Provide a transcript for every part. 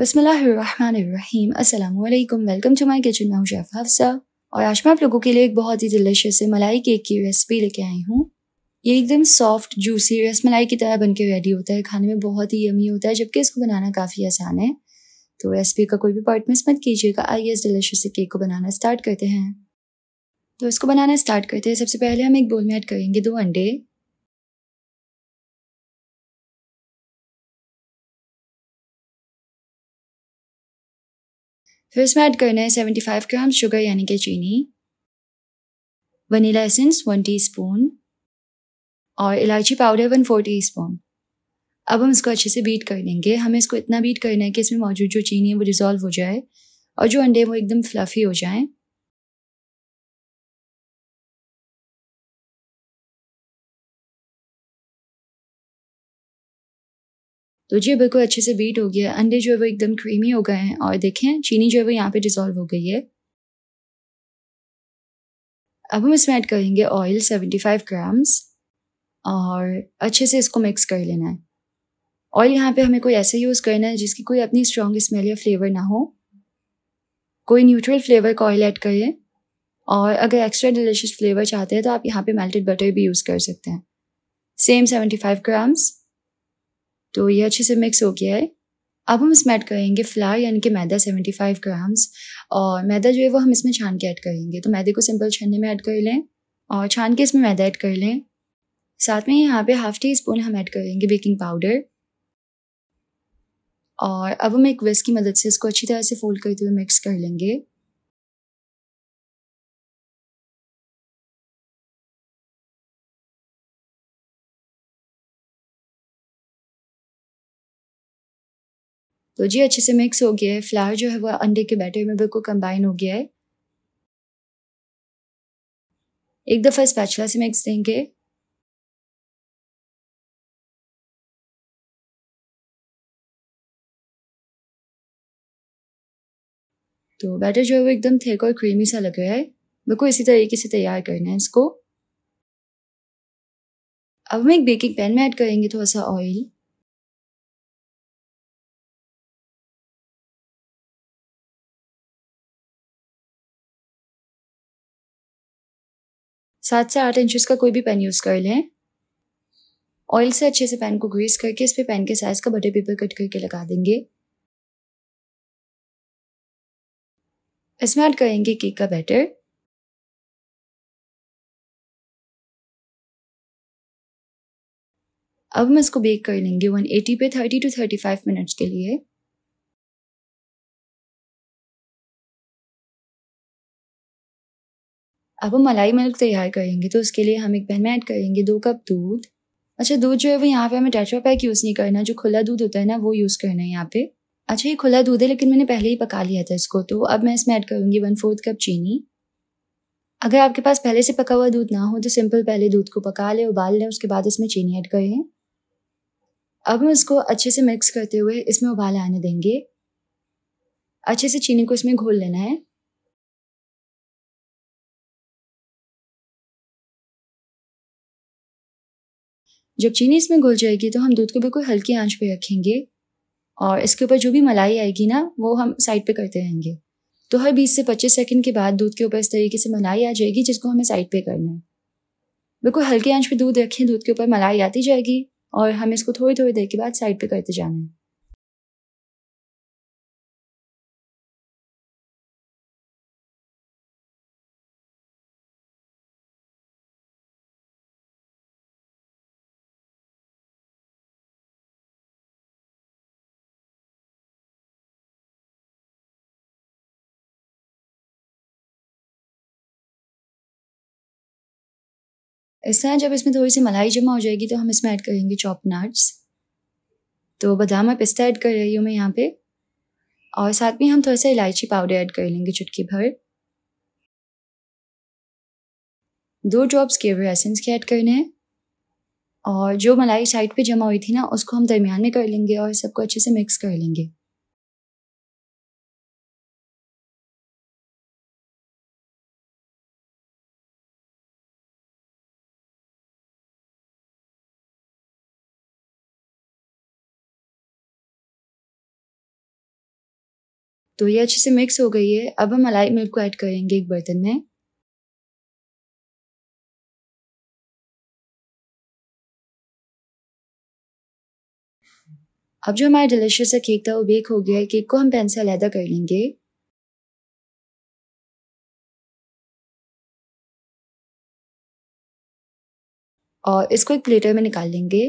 बिस्मिल्लाहिर्रहमानिर्रहीम। अस्सलामुअलैकुम। Welcome to my kitchen. मैं हूँ शेफ़ हफ्सा और आज मैं आप लोगों के लिए एक बहुत ही डिलिशियस से मलाई केक की रेसिपी लेके आई हूँ। ये एकदम सॉफ्ट जूसी रसमलाई की तरह बनके रेडी होता है। खाने में बहुत ही यमी होता है, जबकि इसको बनाना काफ़ी आसान है। तो रेसिपी का कोई भी पार्ट मिस मत कीजिएगा। आइए इस डिलिशियस से केक को बनाना स्टार्ट करते हैं। तो इसको बनाना स्टार्ट करते हैं। सबसे पहले हम एक बोल में ऐड करेंगे 2 अंडे, फिर इसमें ऐड करना है 75 ग्राम शुगर यानी कि चीनी, वनीला एसेंस 1 टीस्पून और इलायची पाउडर 1/4 टीस्पून। अब हम इसको अच्छे से बीट कर लेंगे। हमें इसको इतना बीट करना है कि इसमें मौजूद जो चीनी है वो डिज़ोल्व हो जाए और जो अंडे वो एकदम फ्लफ़ी हो जाएं। तो जी बिल्कुल अच्छे से बीट हो गया। अंडे जो है वो एकदम क्रीमी हो गए हैं और देखें चीनी जो है वो यहाँ पे डिज़ोल्व हो गई है। अब हम इसमें ऐड करेंगे ऑयल 75 ग्राम्स और अच्छे से इसको मिक्स कर लेना है। ऑयल यहाँ पे हमें कोई ऐसा यूज़ करना है जिसकी कोई अपनी स्ट्रॉन्ग स्मेल या फ्लेवर ना हो। कोई न्यूट्रल फ्लेवर का ऑयल ऐड करें और अगर एक्स्ट्रा डिलिशियस फ्लेवर चाहते हैं तो आप यहाँ पे मेल्टेड बटर भी यूज़ कर सकते हैं। Same 75 grams. तो ये अच्छे से मिक्स हो गया है। अब हम इसमें ऐड करेंगे फ्लावर यानी कि मैदा 75 ग्राम्स और मैदा जो है वो हम इसमें छान के ऐड करेंगे। तो मैदे को सिंपल छन्ने में ऐड कर लें और छान के इसमें मैदा ऐड कर लें। साथ में यहाँ पे हाफ टी स्पून हम ऐड करेंगे बेकिंग पाउडर और अब हम एक विस्क की मदद से इसको अच्छी तरह से फोल्ड करते हुए मिक्स कर लेंगे। तो जी अच्छे से मिक्स हो गया है। फ्लावर जो है वो अंडे के बैटर में बिल्कुल कंबाइन हो गया है। एक दफ़ा स्पैचुला से मिक्स देंगे। तो बैटर जो है वो एकदम थिक और क्रीमी सा लग रहा है। बिल्कुल इसी तरीके से तैयार करना है इसको। अब हम एक बेकिंग पैन में ऐड करेंगे थोड़ा सा ऑयल। सात से 8 इंचेस का कोई भी पैन यूज़ कर लें। ऑयल से अच्छे से पैन को ग्रीस करके इस पे पैन के साइज़ का बटर पेपर कट करके लगा देंगे। इसमें ऐड करेंगे केक का बैटर। अब हम इसको बेक कर लेंगे 180 पे 30 to 35 मिनट्स के लिए। अब हम मलाई मिल्क तैयार करेंगे तो उसके लिए हम एक पैन में ऐड करेंगे 2 कप दूध। अच्छा दूध जो है वो यहाँ पे हमें टेट्रा पैक यूज़ नहीं करना, जो खुला दूध होता है ना वो यूज़ करना है यहाँ पे। अच्छा ये खुला दूध है लेकिन मैंने पहले ही पका लिया था इसको। तो अब मैं इसमें ऐड करूँगी 1/4 कप चीनी। अगर आपके पास पहले से पका हुआ दूध ना हो तो सिंपल पहले दूध को पका लें, उबाल लें, उसके बाद इसमें चीनी ऐड करें। अब हम इसको अच्छे से मिक्स करते हुए इसमें उबाल आने देंगे। अच्छे से चीनी को इसमें घोल लेना है। जब चीनी इसमें घुल जाएगी तो हम दूध को बिल्कुल हल्की आंच पे रखेंगे और इसके ऊपर जो भी मलाई आएगी ना वो हम साइड पे करते रहेंगे। तो हर 20 से 25 सेकंड के बाद दूध के ऊपर इस तरीके से मलाई आ जाएगी जिसको हमें साइड पे करना है। बिल्कुल हल्की आंच पे दूध रखें, दूध के ऊपर मलाई आती जाएगी और हमें इसको थोड़ी थोड़ी देर के बाद साइड पे करते जाना है। इस तरह जब इसमें थोड़ी सी मलाई जमा हो जाएगी तो हम इसमें ऐड करेंगे चॉप नट्स। तो बादाम और पिस्ता ऐड कर रही हूँ मैं यहाँ पे और साथ में हम थोड़ा सा इलायची पाउडर ऐड कर लेंगे चुटकी भर। 2 ड्रॉप्स केवड़ एसेंस के ऐड करने हैं और जो मलाई साइड पे जमा हुई थी ना उसको हम दरमियान में कर लेंगे और सबको अच्छे से मिक्स कर लेंगे। तो ये अच्छे से मिक्स हो गई है। अब हम मलाई मिल्क को ऐड करेंगे एक बर्तन में। अब जो हमारा डिलीशियस सा केक था वो बेक हो गया है। केक को हम पैन से अलग कर लेंगे। और इसको एक प्लेटर में निकाल लेंगे।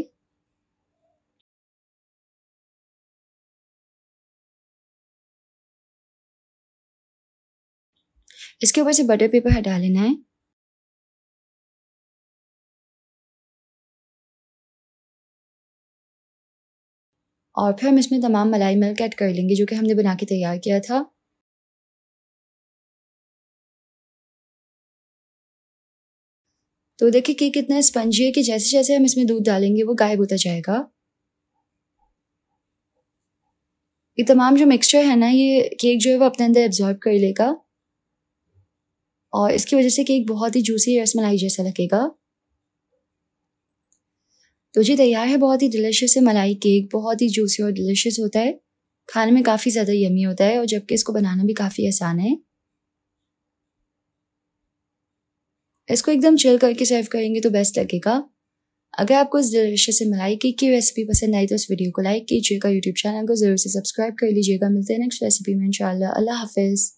इसके ऊपर से बटर पेपर हटा लेना है। और फिर हम इसमें तमाम मलाई मिल्क ऐड कर लेंगे जो कि हमने बना के तैयार किया था। तो देखिए केक कितना स्पंजी है कि जैसे जैसे हम इसमें दूध डालेंगे वो गायब होता जाएगा। ये तमाम जो मिक्सचर है ना, ये केक जो है वो अपने अंदर एब्जॉर्ब कर लेगा और इसकी वजह से केक बहुत ही जूसी रसमलाई जैसा लगेगा। तो जी तैयार है बहुत ही डिलिशियस है मलाई केक। बहुत ही जूसी और डिलिशियस होता है, खाने में काफ़ी ज़्यादा यमी होता है और जबकि इसको बनाना भी काफ़ी आसान है। इसको एकदम चिल करके सर्व करेंगे तो बेस्ट लगेगा। अगर आपको इस डिलिशियस से मलाई केक की रेसिपी पसंद आई तो इस वीडियो को लाइक कीजिएगा, यूट्यूब चैनल को जरूर से सब्सक्राइब कर लीजिएगा। मिलते हैं नेक्स्ट रेसिपी में इंशाल्लाह। अल्लाह हाफिज़।